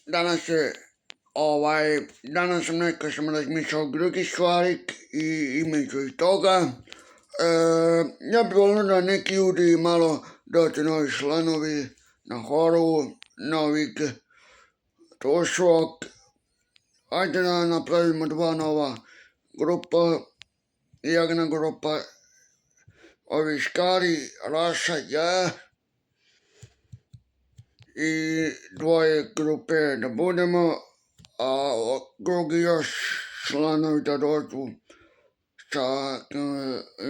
danas je danas sam rekao sam razmišljao drugi stvari i između toga. Ja bi volio da neki ljudi malo dođu novi članovi na horu, novih trošak. Ajde da napravimo dva nova grupa, jedna grupa ovi škari, Raša, ja i dvoje grupe da budemo, a drugi još članovi da dođu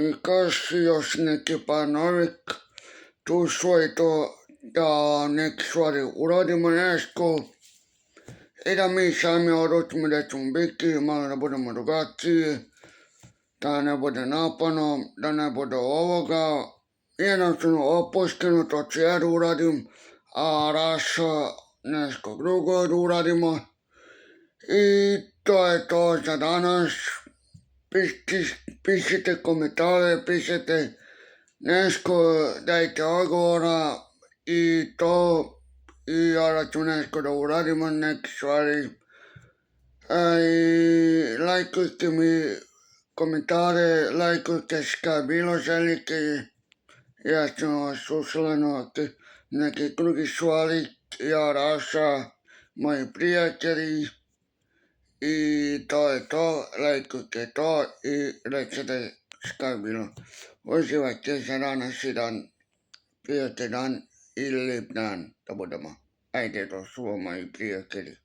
i kaš još neki par novih tu svoje to da neke stvari uradimo nešto i da mi sami odlučimo da ćemo biti, malo da budemo drugačiji, da ne bude napadno, da ne bude ovoga, jednostavno opušteno, to ću ja da uradim, a Raša nešto drugo da uradimo. I to je to za danas. Pišite komentare, pišite nešto, dajte odgovora i to, i ja da ću nešto da uradimo, neke stvari. I lajkujte mi komentare, lajkujte šta bilo želite, ja ću vas uslenovati neke druge stvari, ja, Raša, moji prijatelji. I to je to, lajkujte to i recite šta je bilo. Uživajte za danas i dan, prijatelj dan i lijep dan da budemo. Ajde, to su moji prijatelji.